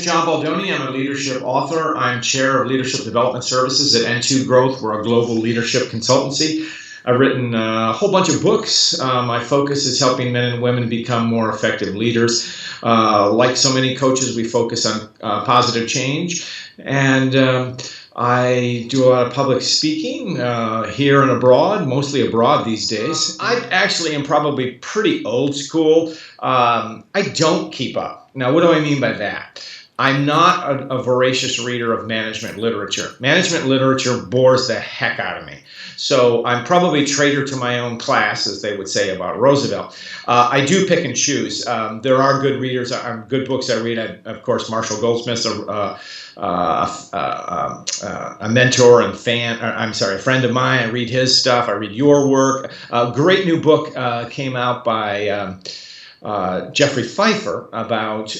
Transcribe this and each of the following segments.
John Baldoni. I'm a leadership author. I'm chair of leadership development services at N2 Growth. We're a global leadership consultancy. I've written a whole bunch of books. My focus is helping men and women become more effective leaders. Like so many coaches, we focus on positive change. And I do a lot of public speaking here and abroad, mostly abroad these days. I actually am probably pretty old school. I don't keep up. Now, what do I mean by that? I'm not a voracious reader of management literature. Management literature bores the heck out of me. So I'm probably traitor to my own class, as they would say about Roosevelt. I do pick and choose. There are good readers, good books I read. Of course, Marshall Goldsmith's a mentor and fan. A friend of mine. I read his stuff. I read your work. A great new book came out by Jeffrey Pfeiffer about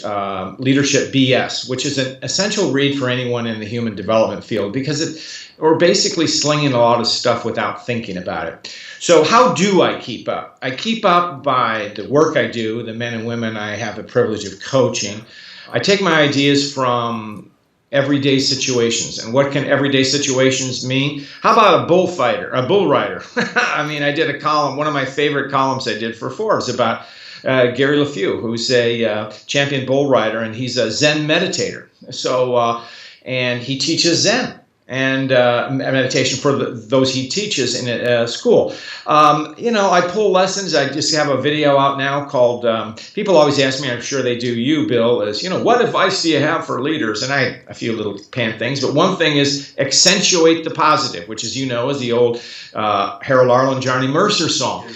leadership BS, which is an essential read for anyone in the human development field because we're basically slinging a lot of stuff without thinking about it. So how do I keep up? I keep up by the work I do, the men and women I have the privilege of coaching. I take my ideas from everyday situations. And what can everyday situations mean? How about a bullfighter, a bull rider? I mean, I did a column, one of my favorite columns I did for Forbes about Gary LeFew, who's a champion bull rider, and he's a Zen meditator. So, and he teaches Zen and meditation for those he teaches in school. I pull lessons. I just have a video out now called, people always ask me, I'm sure they do you, Bill, is, what advice do you have for leaders? And I have a few little pan things, but one thing is accentuate the positive, which, as you know, is the old Harold Arlen, Johnny Mercer song.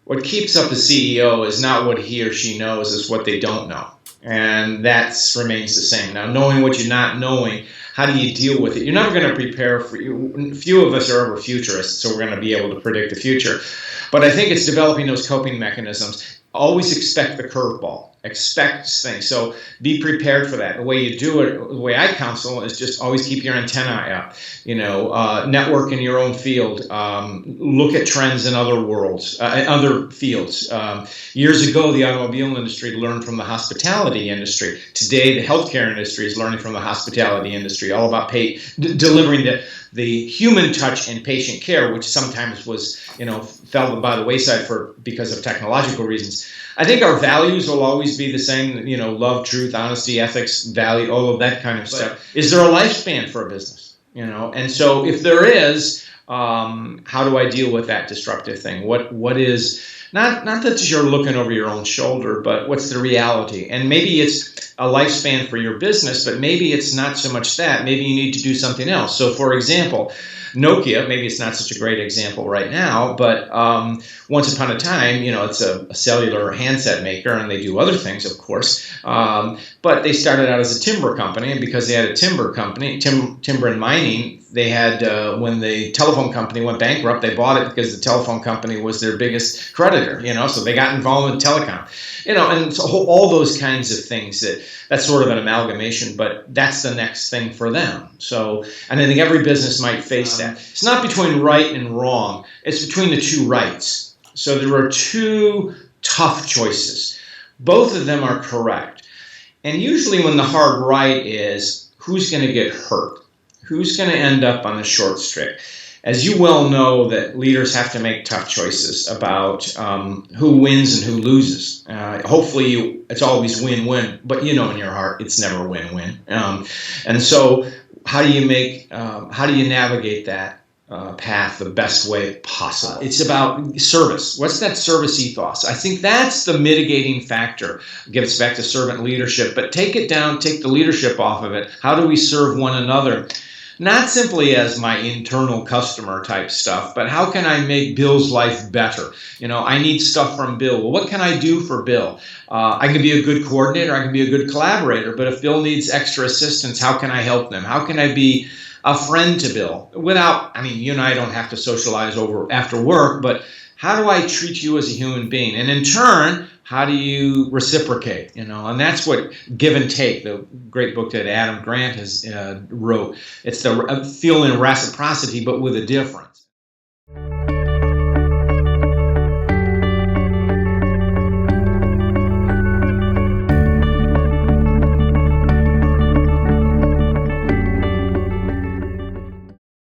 What keeps up a CEO is not what he or she knows, it's what they don't know. And that remains the same. Now, knowing what you're not knowing, how do you deal with it? You're never going to prepare for you. Few of us are ever futurists, so we're going to be able to predict the future. But I think it's developing those coping mechanisms. Always expect the curveball. Expect things. So be prepared for that. The way you do it, the way I counsel is just always keep your antennae up. Network in your own field. Look at trends in other worlds, other fields. Years ago, the automobile industry learned from the hospitality industry. Today, the healthcare industry is learning from the hospitality industry, all about delivering the human touch and patient care, which sometimes was, fell by the wayside because of technological reasons. I think our values will always be the same, love, truth, honesty, ethics, value, all of that kind of stuff. Is there a lifespan for a business? And so if there is, how do I deal with that disruptive thing? What is, not that you're looking over your own shoulder, but what's the reality? And maybe it's a lifespan for your business, but maybe it's not so much that. Maybe you need to do something else. So for example, Nokia, maybe it's not such a great example right now, but once upon a time, it's a cellular handset maker, and they do other things, of course. But they started out as a timber company, and because they had a timber company, timber and mining, they had, when the telephone company went bankrupt, they bought it because the telephone company was their biggest creditor, so they got involved in telecom, and so all those kinds of things that's sort of an amalgamation, but that's the next thing for them. So, and I think every business might face that. It's not between right and wrong, it's between the two rights. So there are two tough choices. Both of them are correct. And usually when the hard right is, who's going to get hurt? Who's going to end up on the short stick? As you well know, that leaders have to make tough choices about who wins and who loses. Hopefully, it's always win-win, but in your heart, it's never win-win. And so, how do you navigate that path the best way possible? It's about service. What's that service ethos? I think that's the mitigating factor. It gets back to servant leadership, but take it down, take the leadership off of it. How do we serve one another? Not simply as my internal customer type stuff, but how can I make Bill's life better? I need stuff from Bill. Well, what can I do for Bill? I can be a good coordinator. I can be a good collaborator. But if Bill needs extra assistance, how can I help them? How can I be a friend to Bill without, you and I don't have to socialize after work, but how do I treat you as a human being? And in turn, how do you reciprocate? And that's what Give and Take, the great book that Adam Grant has wrote. It's the feeling of reciprocity, but with a difference.